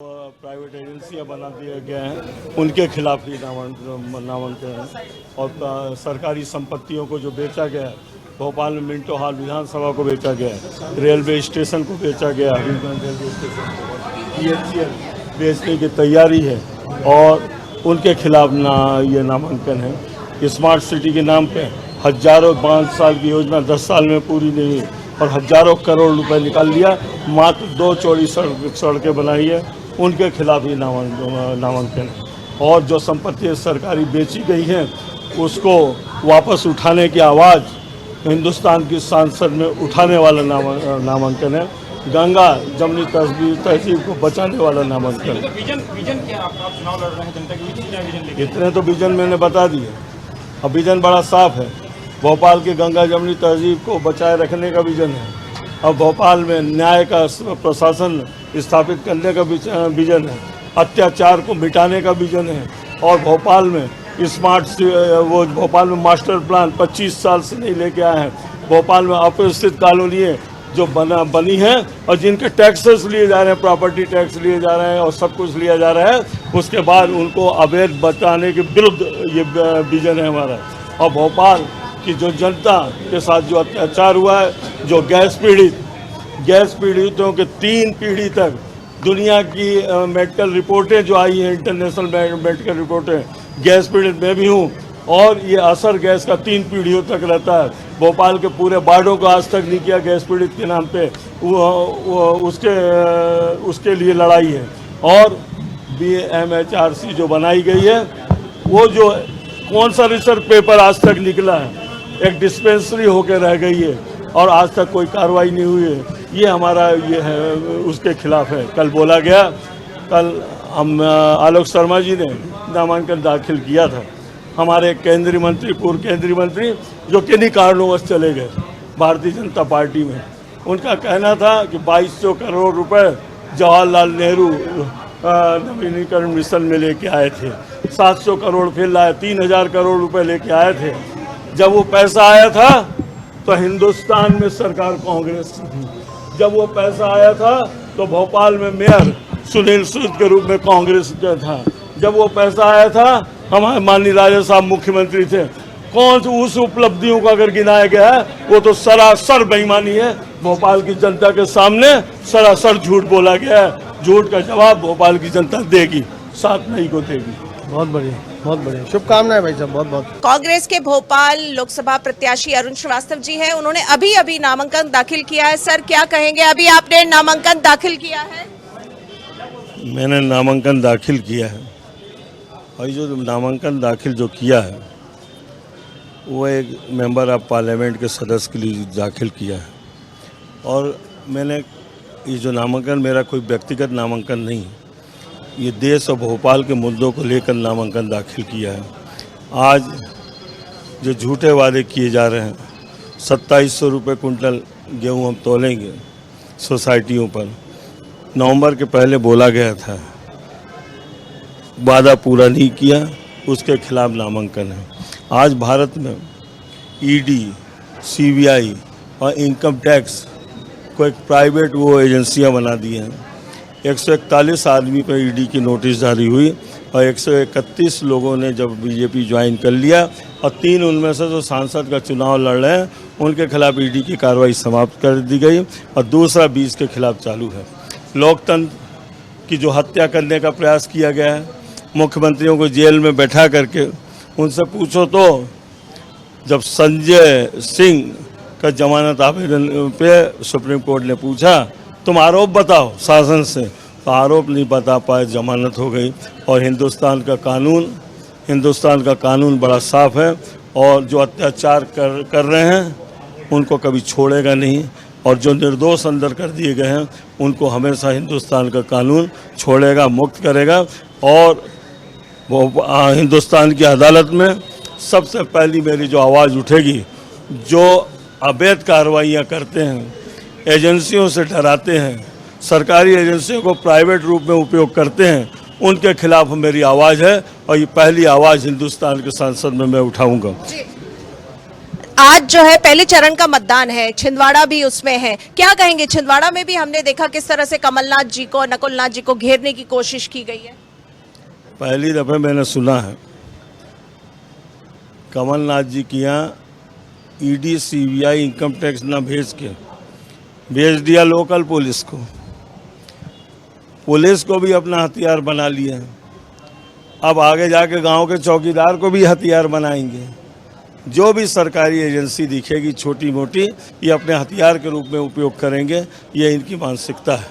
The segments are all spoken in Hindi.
प्राइवेट एजेंसियां बना दिए गए हैं, उनके खिलाफ ही नामांकन है। और सरकारी संपत्तियों को जो बेचा गया है, भोपाल में मिंटो हॉल विधानसभा को बेचा गया है, रेलवे स्टेशन को बेचा गया, हबीबगंज रेलवे स्टेशन PHCL बेचने की तैयारी है और उनके खिलाफ ये नामांकन है। स्मार्ट सिटी के नाम पे हजारों 5 साल की योजना 10 साल में पूरी नहीं हुई और हजारों करोड़ रुपए निकाल लिया, मात्र 2 चौड़ी सड़कें बनाई है, उनके खिलाफ ही नामांकन है। और जो संपत्ति सरकारी बेची गई है उसको वापस उठाने की आवाज़ हिंदुस्तान की सांसद में उठाने वाला नामांकन है। गंगा जमनी तहजीब को बचाने वाला नामांकन है। विजन क्या आप चुनाव लड़ रहे हैं, जनता के बीच विजन लेके? इतने तो विजन मैंने बता दिए। अब विजन बड़ा साफ है, भोपाल की गंगा जमनी तहजीब को बचाए रखने का विजन है। अब भोपाल में न्याय का प्रशासन स्थापित करने का विजन है, अत्याचार को मिटाने का विजन है। और भोपाल में भोपाल में मास्टर प्लान 25 साल से नहीं लेके आए हैं। भोपाल में अव्यवस्थित कॉलोनियाँ जो बनी हैं और जिनके टैक्सेस लिए जा रहे हैं, प्रॉपर्टी टैक्स लिए जा रहे हैं और सब कुछ लिया जा रहा है, उसके बाद उनको अवैध बचाने के विरुद्ध ये विजन है हमारा। और भोपाल कि जो जनता के साथ जो अत्याचार हुआ है, जो गैस पीड़ितों के 3 पीढ़ी तक दुनिया की मेडिकल रिपोर्टें जो आई हैं, इंटरनेशनल मेडिकल रिपोर्टें, गैस पीड़ित मैं भी हूँ और ये असर गैस का 3 पीढ़ियों तक रहता है। भोपाल के पूरे वार्डों को आज तक नहीं किया गैस पीड़ित के नाम पे, उसके लिए लड़ाई है। और BMHRC जो बनाई गई है, वो जो कौन सा रिसर्च पेपर आज तक निकला है, एक डिस्पेंसरी होकर रह गई है और आज तक कोई कार्रवाई नहीं हुई है। ये हमारा ये है, उसके खिलाफ है। कल बोला गया, कल हम आलोक शर्मा जी ने नामांकन दाखिल किया था। हमारे केंद्रीय मंत्री, पूर्व केंद्रीय मंत्री जो किन्हीं कारणोंवश चले गए भारतीय जनता पार्टी में, उनका कहना था कि 2200 करोड़ रुपए जवाहरलाल नेहरू नवीनीकरण मिशन में लेके आए थे, 700 करोड़ फिर लाए, 3000 करोड़ रुपए लेके आए थे। जब वो पैसा आया था तो हिंदुस्तान में सरकार कांग्रेस की थी। जब वो पैसा आया था तो भोपाल में मेयर सुनील सूद के रूप में कांग्रेस का था। जब वो पैसा आया था, हमारे माननीय राजा साहब मुख्यमंत्री थे। कौन सी उस उपलब्धियों को अगर गिनाया गया है, वो तो सरासर बेईमानी है। भोपाल की जनता के सामने सरासर झूठ बोला गया है। झूठ का जवाब भोपाल की जनता देगी, 7 मई को देगी। बहुत बढ़िया, बहुत बढ़िया, शुभकामनाएं भाई साहब, बहुत बहुत। कांग्रेस के भोपाल लोकसभा प्रत्याशी अरुण श्रीवास्तव जी हैं, उन्होंने अभी नामांकन दाखिल किया है। सर क्या कहेंगे, अभी आपने नामांकन दाखिल किया है? मैंने नामांकन दाखिल किया है और जो नामांकन दाखिल जो किया है वो एक मेंबर ऑफ पार्लियामेंट के सदस्य के लिए दाखिल किया है। और मैंने ये जो नामांकन, मेरा कोई व्यक्तिगत नामांकन नहीं, ये देश और भोपाल के मुद्दों को लेकर नामांकन दाखिल किया है। आज जो झूठे वादे किए जा रहे हैं, 2700 रुपये कुंटल गेहूँ हम तोलेंगे सोसाइटियों पर, नवंबर के पहले बोला गया था, वादा पूरा नहीं किया, उसके खिलाफ नामांकन है। आज भारत में ED, CBI और इनकम टैक्स को एक प्राइवेट एजेंसियां बना दी हैं। 141 आदमी पर ED की नोटिस जारी हुई और 131 लोगों ने जब BJP ज्वाइन कर लिया और 3 उनमें से जो सांसद का चुनाव लड़ रहे हैं उनके खिलाफ ED की कार्रवाई समाप्त कर दी गई और दूसरा 20 के खिलाफ चालू है। लोकतंत्र की जो हत्या करने का प्रयास किया गया है, मुख्यमंत्रियों को जेल में बैठा करके, उनसे पूछो तो जब संजय सिंह का जमानत आवेदन पे सुप्रीम कोर्ट ने पूछा तुम आरोप बताओ शासन से, तो आरोप नहीं बता पाए, जमानत हो गई। और हिंदुस्तान का कानून बड़ा साफ है और जो अत्याचार कर रहे हैं उनको कभी छोड़ेगा नहीं और जो निर्दोष अंदर कर दिए गए हैं उनको हमेशा हिंदुस्तान का कानून छोड़ेगा, मुक्त करेगा। और वो हिंदुस्तान की अदालत में सबसे पहली मेरी जो आवाज़ उठेगी, जो अवैध कार्रवाइयाँ करते हैं, एजेंसियों से डराते हैं, सरकारी एजेंसियों को प्राइवेट रूप में उपयोग करते हैं, उनके खिलाफ मेरी आवाज़ है और ये पहली आवाज़ हिंदुस्तान के संसद में मैं उठाऊंगा। आज जो है पहले चरण का मतदान है, छिंदवाड़ा भी उसमें है, क्या कहेंगे? छिंदवाड़ा में भी हमने देखा किस तरह से कमलनाथ जी को, नकुलनाथ जी को घेरने की कोशिश की गई है। पहली दफ़े मैंने सुना है कमलनाथ जी के यहाँ ईडी सीबीआई इनकम टैक्स ना भेज के भेज दिया लोकल पुलिस को। पुलिस को भी अपना हथियार बना लिया। अब आगे जाके गांव के चौकीदार को भी हथियार बनाएंगे। जो भी सरकारी एजेंसी दिखेगी छोटी मोटी, ये अपने हथियार के रूप में उपयोग करेंगे। ये इनकी मानसिकता है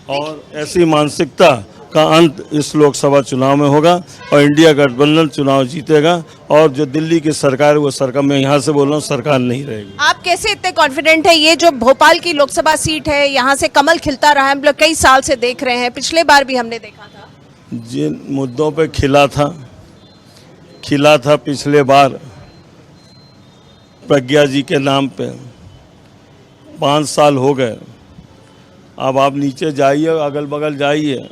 और ऐसी मानसिकता का अंत इस लोकसभा चुनाव में होगा और इंडिया गठबंधन चुनाव जीतेगा। और जो दिल्ली की सरकार है वो सरकार, मैं यहाँ से बोल रहा हूँ, सरकार नहीं रहेगी। आप कैसे इतने कॉन्फिडेंट है? ये जो भोपाल की लोकसभा सीट है, यहाँ से कमल खिलता रहा है, हम लोग कई साल से देख रहे हैं, पिछले बार भी हमने देखा था। जिन मुद्दों पे खिला था पिछले बार प्रज्ञा जी के नाम पे 5 साल हो गए। अब आप नीचे जाइए, अगल बगल जाइए,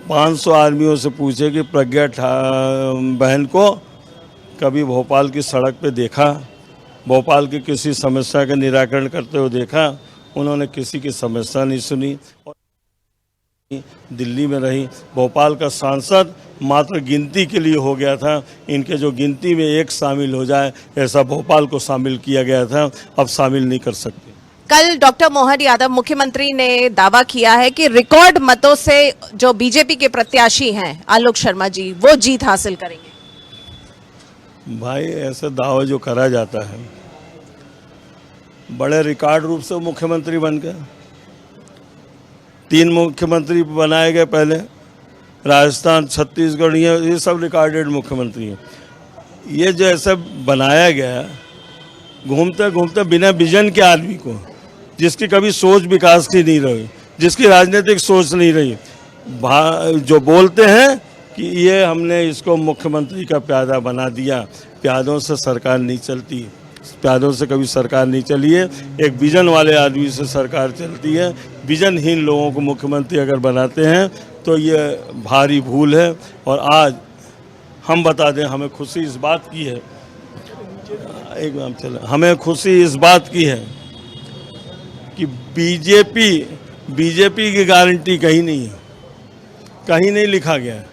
500 आदमियों से पूछे कि प्रज्ञा बहन को कभी भोपाल की सड़क पे देखा, भोपाल की किसी समस्या का निराकरण करते हुए देखा? उन्होंने किसी की समस्या नहीं सुनी और दिल्ली में रही। भोपाल का सांसद मात्र गिनती के लिए हो गया था। इनके जो गिनती में एक शामिल हो जाए, ऐसा भोपाल को शामिल किया गया था, अब शामिल नहीं कर सकते। कल डॉक्टर मोहन यादव मुख्यमंत्री ने दावा किया है कि रिकॉर्ड मतों से जो बीजेपी के प्रत्याशी हैं आलोक शर्मा जी, वो जीत हासिल करेंगे। भाई ऐसे दावा जो करा जाता है, बड़े रिकॉर्ड रूप से मुख्यमंत्री बन गए। 3 मुख्यमंत्री बनाए गए पहले, राजस्थान, छत्तीसगढ़, ये सब रिकॉर्डेड मुख्यमंत्री हैं। ये जो ऐसे बनाया गया, घूमते घूमते बिना विजन के आदमी को, जिसकी कभी सोच विकास की नहीं रही, जिसकी राजनीतिक सोच नहीं रही, जो बोलते हैं कि ये हमने इसको मुख्यमंत्री का प्यादा बना दिया। प्यादों से सरकार नहीं चलती, प्यादों से कभी सरकार नहीं चली है। एक विजन वाले आदमी से सरकार चलती है। विजनहीन लोगों को मुख्यमंत्री अगर बनाते हैं तो ये भारी भूल है। और आज हम बता दें, हमें खुशी इस बात की है, हमें खुशी इस बात की है कि बीजेपी की गारंटी कहीं नहीं है, कहीं नहीं लिखा गया है।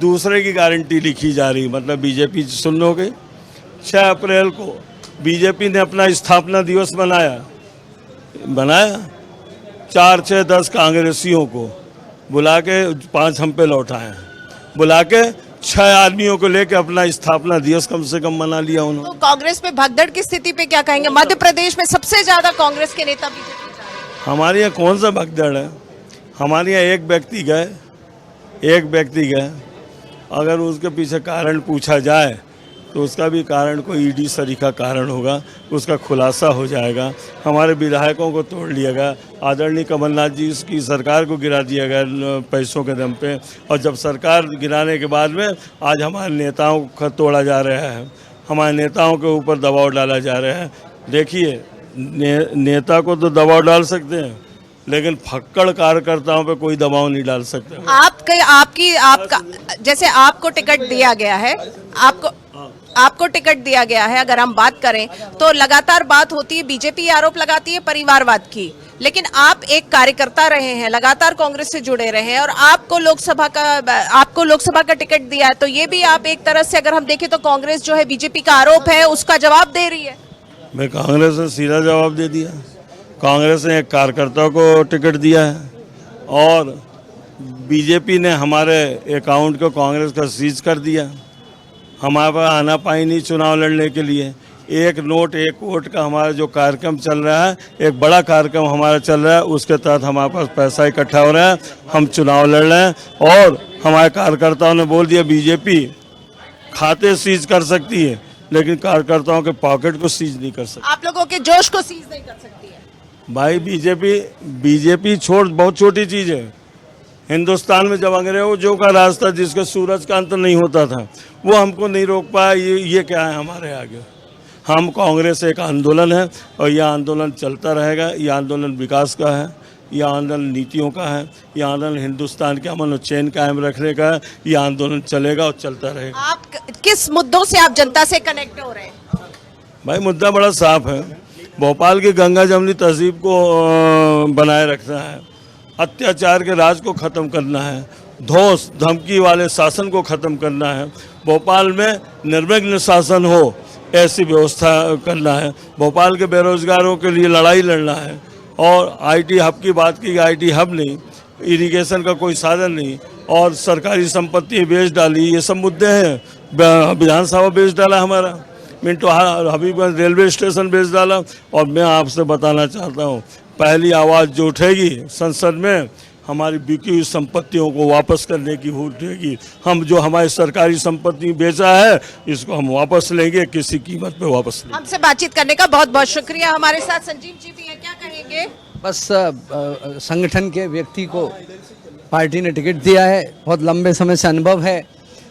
दूसरे की गारंटी लिखी जा रही। मतलब बीजेपी सुन लो गई। 6 अप्रैल को बीजेपी ने अपना स्थापना दिवस बनाया 4, 6, 10 कांग्रेसियों को बुला के 5 हम पे लौटाए, बुला के 6 आदमियों को लेकर अपना स्थापना दिवस कम से कम मना लिया उन्होंने। तो कांग्रेस में भगदड़ की स्थिति पे क्या कहेंगे? मध्य प्रदेश में सबसे ज्यादा कांग्रेस के नेता बीजेपी जा रहे हैं। हमारे यहाँ कौन सा भगदड़ है? हमारे यहाँ एक व्यक्ति गए, अगर उसके पीछे कारण पूछा जाए तो उसका भी कारण कोई ईडी सरीखा कारण होगा, उसका खुलासा हो जाएगा। हमारे विधायकों को तोड़ लिया गया, आदरणीय कमलनाथ जी की सरकार को गिरा दिया गया पैसों के दम पे। और जब सरकार गिराने के बाद में आज हमारे नेताओं को तोड़ा जा रहा है, हमारे नेताओं के ऊपर दबाव डाला जा रहा है। देखिए, नेता को तो दबाव डाल सकते हैं, लेकिन फक्कड़ कार्यकर्ताओं पे कोई दबाव नहीं डाल सकते। आपका जैसे आपको टिकट दिया गया है, आपको टिकट दिया गया है, अगर हम बात करें तो लगातार बात होती है, बीजेपी आरोप लगाती है परिवारवाद की, लेकिन आप एक कार्यकर्ता रहे हैं, लगातार कांग्रेस से जुड़े रहे हैं और आपको लोकसभा का टिकट दिया है, तो ये भी आप एक तरह से अगर हम देखें तो कांग्रेस जो है बीजेपी का आरोप है उसका जवाब दे रही है। मैं कांग्रेस ने सीधा जवाब दे दिया। कांग्रेस ने एक कार्यकर्ता को टिकट दिया है और बीजेपी ने हमारे अकाउंट को कांग्रेस का सीज कर दिया। हमारे पास आना पाई नहीं चुनाव लड़ने के लिए। एक नोट एक वोट का हमारा जो कार्यक्रम चल रहा है, एक बड़ा कार्यक्रम हमारा चल रहा है, उसके तहत हमारे पास पैसा इकट्ठा हो रहा है, हम चुनाव लड़ रहे हैं। और हमारे कार्यकर्ताओं ने बोल दिया बीजेपी खाते सीज कर सकती है, लेकिन कार्यकर्ताओं के पॉकेट को सीज नहीं कर सकती। आप लोगों के जोश को सीज नहीं कर सकती है। भाई बीजेपी छोड़, बहुत छोटी चीज है। हिंदुस्तान में जब अंग्रेजों का राज था, जिसके सूरज का अंत नहीं होता था, वो हमको नहीं रोक पाया। ये क्या है हमारे आगे? हम कांग्रेस एक आंदोलन है और यह आंदोलन चलता रहेगा। यह आंदोलन विकास का है, यह आंदोलन नीतियों का है, यह आंदोलन हिंदुस्तान के अमन और चैन कायम रखने का है। यह आंदोलन चलेगा और चलता रहेगा। आप किस मुद्दों से आप जनता से कनेक्ट हो रहे हैं? भाई मुद्दा बड़ा साफ है। भोपाल की गंगा जमनी तहजीब को बनाए रखना है, अत्याचार के राज को ख़त्म करना है, धौंस धमकी वाले शासन को ख़त्म करना है, भोपाल में निर्विघ्न शासन हो ऐसी व्यवस्था करना है, भोपाल के बेरोजगारों के लिए लड़ाई लड़ना है। और आईटी हब की बात की, आईटी हब नहीं, इरिगेशन का कोई साधन नहीं, और सरकारी संपत्ति बेच डाली, ये सब मुद्दे हैं। विधानसभा बेच डाला हमारा, मिंटो हबीबगंज रेलवे स्टेशन बेच डाला। और मैं आपसे बताना चाहता हूँ, पहली आवाज़ जो उठेगी संसद में, हमारी बिकी हुई संपत्तियों को वापस करने की उठेगी। हम जो हमारी सरकारी संपत्ति बेचा है इसको हम वापस लेंगे, किसी कीमत पे वापस लेंगे। हमसे बातचीत करने का बहुत बहुत शुक्रिया। हमारे साथ संजीव जी भी हैं, क्या कहेंगे? बस संगठन के व्यक्ति को पार्टी ने टिकट दिया है, बहुत लंबे समय से अनुभव है।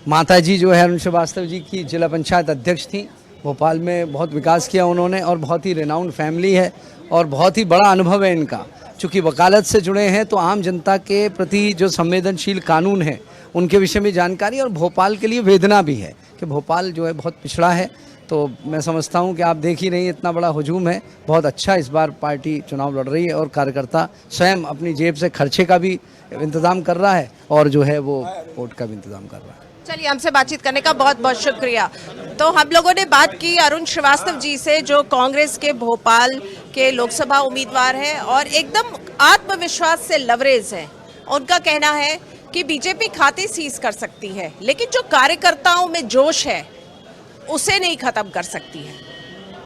माताजी जो है अरुण श्रीवास्तव जी की जिला पंचायत अध्यक्ष थी, भोपाल में बहुत विकास किया उन्होंने, और बहुत ही रेनाउंड फैमिली है और बहुत ही बड़ा अनुभव है इनका। चूँकि वकालत से जुड़े हैं तो आम जनता के प्रति जो संवेदनशील कानून है उनके विषय में जानकारी, और भोपाल के लिए वेदना भी है कि भोपाल जो है बहुत पिछड़ा है। तो मैं समझता हूं कि आप देख ही रही हैं इतना बड़ा हुजूम है, बहुत अच्छा इस बार पार्टी चुनाव लड़ रही है, और कार्यकर्ता स्वयं अपनी जेब से खर्चे का भी इंतजाम कर रहा है और जो है वो वोट का भी इंतजाम कर रहा है। चलिए, हमसे बातचीत करने का बहुत बहुत शुक्रिया। तो हम लोगों ने बात की अरुण श्रीवास्तव जी से, जो कांग्रेस के भोपाल के लोकसभा उम्मीदवार हैं और एकदम आत्मविश्वास से लवरेज हैं। उनका कहना है कि बीजेपी खाते सीज कर सकती है, लेकिन जो कार्यकर्ताओं में जोश है उसे नहीं खत्म कर सकती है।